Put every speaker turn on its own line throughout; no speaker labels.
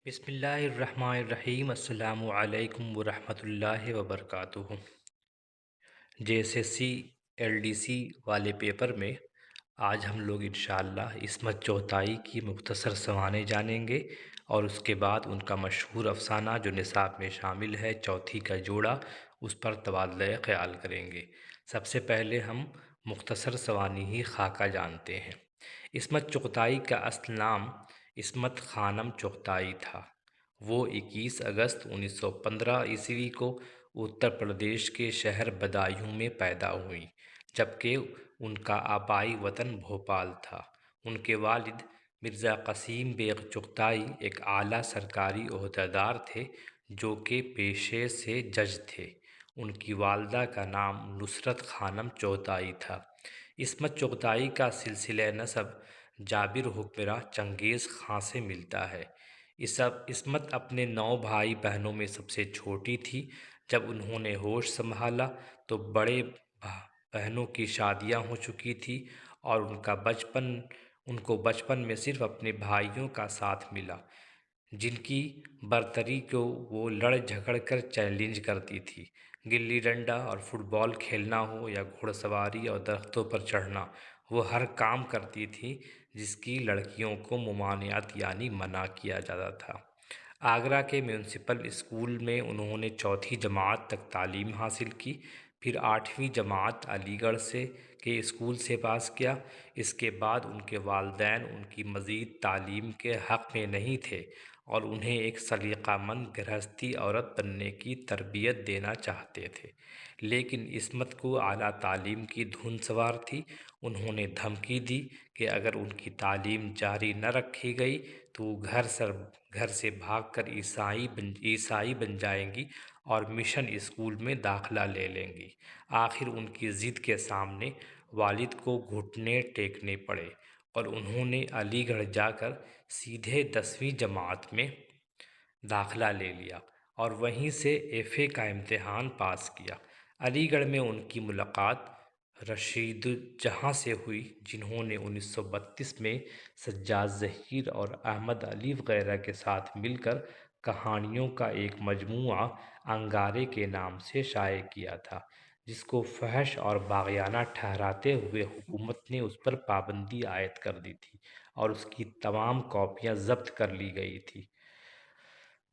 بسم اللہ الرحمن الرحیم۔ السلام علیکم ورحمۃ اللہ وبرکاتہ۔ JSSC LDC والے پیپر میں آج ہم لوگ انشاءاللہ عصمت چغتائی کی مختصر سوانح جانیں گے، اور اس کے بعد ان کا مشہور افسانہ جو نصاب میں شامل ہے چوتھی کا جوڑا، اس پر تبادلہ خیال کریں گے۔ سب سے پہلے ہم مختصر سوانحی خاکہ جانتے ہیں۔ عصمت چغتائی کا اصل نام عصمت خانم چغتائی تھا۔ وہ 21 اگست 1915 کو اتر پردیش کے شہر بدایوں میں پیدا ہوئیں، جبکہ ان کا آبائی وطن بھوپال تھا۔ ان کے والد مرزا قسیم بیگ چغتائی ایک اعلیٰ سرکاری عہدیدار تھے جو کہ پیشے سے جج تھے۔ ان کی والدہ کا نام نصرت خانم چغتائی تھا۔ عصمت چغتائی کا سلسلہ نسب جابر حکمراں چنگیز خاں سے ملتا ہے۔ عصمت اپنے 9 بھائی بہنوں میں سب سے چھوٹی تھی۔ جب انہوں نے ہوش سنبھالا تو بڑے بہنوں کی شادیاں ہو چکی تھیں، اور ان کو بچپن میں صرف اپنے بھائیوں کا ساتھ ملا، جن کی برتری کو وہ لڑ جھگڑ کر چیلنج کرتی تھی۔ گلی ڈنڈا اور فٹ بال کھیلنا ہو یا گھوڑ سواری اور درختوں پر چڑھنا، وہ ہر کام کرتی تھی جس کی لڑکیوں کو ممانعت یعنی منع کیا جاتا تھا۔ آگرہ کے میونسپل اسکول میں انہوں نے چوتھی جماعت تک تعلیم حاصل کی، پھر 8ویں جماعت علی گڑھ کے اسکول سے پاس کیا۔ اس کے بعد ان کے والدین ان کی مزید تعلیم کے حق میں نہیں تھے اور انہیں ایک سلیقہ مند گرہستی عورت بننے کی تربیت دینا چاہتے تھے، لیکن عصمت کو اعلیٰ تعلیم کی دھن سوار تھی۔ انہوں نے دھمکی دی کہ اگر ان کی تعلیم جاری نہ رکھی گئی تو وہ گھر سے بھاگ کر عیسائی بن جائیں گی اور مشن اسکول میں داخلہ لے لیں گی۔ آخر ان کی ضد کے سامنے والد کو گھٹنے ٹیکنے پڑے اور انہوں نے علی گڑھ جا کر سیدھے 10ویں جماعت میں داخلہ لے لیا اور وہیں سے FA کا امتحان پاس کیا۔ علی گڑھ میں ان کی ملاقات رشید جہاں سے ہوئی، جنہوں نے 1932 میں سجاد ظہیر اور احمد علی وغیرہ کے ساتھ مل کر کہانیوں کا ایک مجموعہ انگارے کے نام سے شائع کیا تھا، جس کو فحش اور باغیانہ ٹھہراتے ہوئے حکومت نے اس پر پابندی عائد کر دی تھی اور اس کی تمام کاپیاں ضبط کر لی گئی تھی۔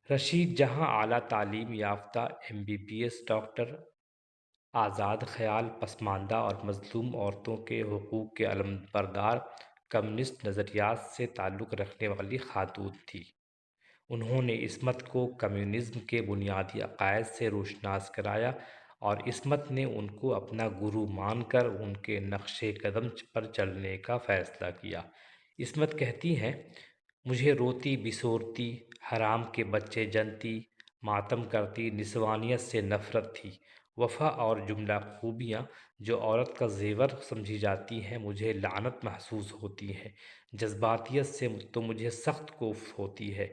رشید جہاں اعلیٰ تعلیم یافتہ MBBS ڈاکٹر، آزاد خیال، پسماندہ اور مظلوم عورتوں کے حقوق کے علمبردار، کمیونسٹ نظریات سے تعلق رکھنے والی خاتون تھی۔ انہوں نے عصمت کو کمیونزم کے بنیادی عقائد سے روشناس کرایا اور عصمت نے ان کو اپنا گرو مان کر ان کے نقش قدم پر چلنے کا فیصلہ کیا۔ عصمت کہتی ہیں، مجھے روتی بسورتی، حرام کے بچے جنتی، ماتم کرتی نسوانیت سے نفرت تھی۔ وفا اور جملہ خوبیاں جو عورت کا زیور سمجھی جاتی ہیں مجھے لعنت محسوس ہوتی ہیں۔ جذباتیت سے تو مجھے سخت کوفت ہوتی ہے۔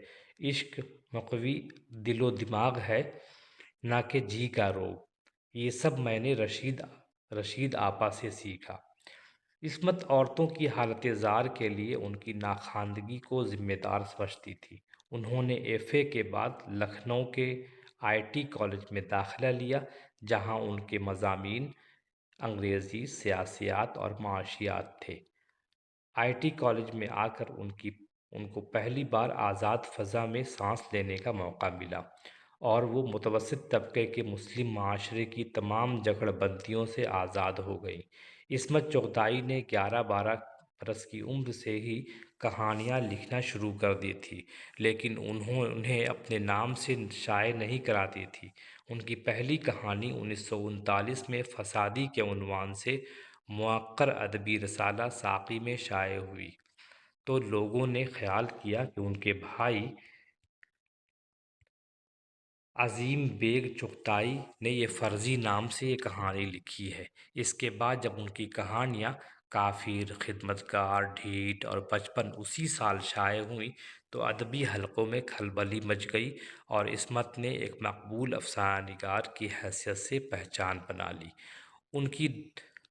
عشق مقوی دل و دماغ ہے، نہ کہ جی کا روگ۔ یہ سب میں نے رشید آپا سے سیکھا۔ عصمت عورتوں کی حالت زار کے لیے ان کی ناخواندگی کو ذمہ دار سمجھتی تھی۔ انہوں نے FA کے بعد لکھنؤ کے IT کالج میں داخلہ لیا، جہاں ان کے مضامین انگریزی، سیاسیات اور معاشیات تھے۔ IT کالج میں آ کر ان کو پہلی بار آزاد فضا میں سانس لینے کا موقع ملا اور وہ متوسط طبقے کے مسلم معاشرے کی تمام جگڑ بندیوں سے آزاد ہو گئیں۔ عصمت چغتائی نے 11-12 برس کی عمر سے ہی کہانیاں لکھنا شروع کر دی تھی، لیکن انہیں اپنے نام سے شائع نہیں کراتی تھی۔ ان کی پہلی کہانی 1939 میں فسادی کے عنوان سے موقر ادبی رسالہ ساقی میں شائع ہوئی تو لوگوں نے خیال کیا کہ ان کے بھائی عظیم بیگ چغتائی نے یہ فرضی نام سے یہ کہانی لکھی ہے۔ اس کے بعد جب ان کی کہانیاں کافر، خدمتگار، ڈھیٹ اور بچپن اسی سال شائع ہوئیں تو ادبی حلقوں میں کھلبلی مچ گئی اور عصمت نے ایک مقبول افسانہ نگار کی حیثیت سے پہچان بنا لی۔ ان کی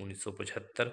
1975,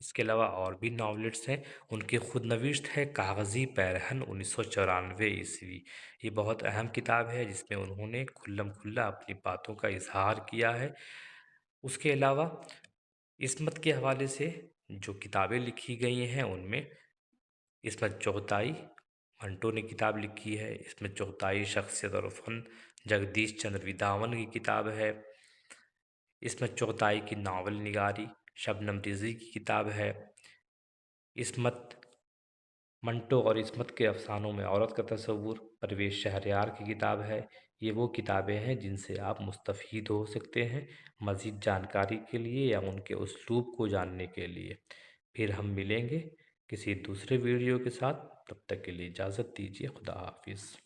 اس کے علاوہ اور بھی ناولسٹ ہیں، ان کی خود نوشت ہے کاغذی پیرہن 1994 عیسوی۔ یہ بہت اہم کتاب ہے جس میں انہوں نے کھلم کھلا اپنی باتوں کا اظہار کیا ہے۔ اس کے علاوہ عصمت کے حوالے سے جو کتابیں لکھی گئی ہیں ان میں عصمت چغتائی، منٹو نے کتاب لکھی ہے عصمت چغتائی شخصیت اور فن، جگدیش چندر وداون کی کتاب ہے عصمت چغتائی کی ناول نگاری، شبنم رضوی کی کتاب ہے عصمت، منٹو اور عصمت کے افسانوں میں عورت کا تصور، پرویز شہریار کی کتاب ہے۔ یہ وہ کتابیں ہیں جن سے آپ مستفید ہو سکتے ہیں مزید جانکاری کے لیے یا ان کے اسلوب کو جاننے کے لیے۔ پھر ہم ملیں گے کسی دوسرے ویڈیو کے ساتھ، تب تک کے لیے اجازت دیجیے، خدا حافظ۔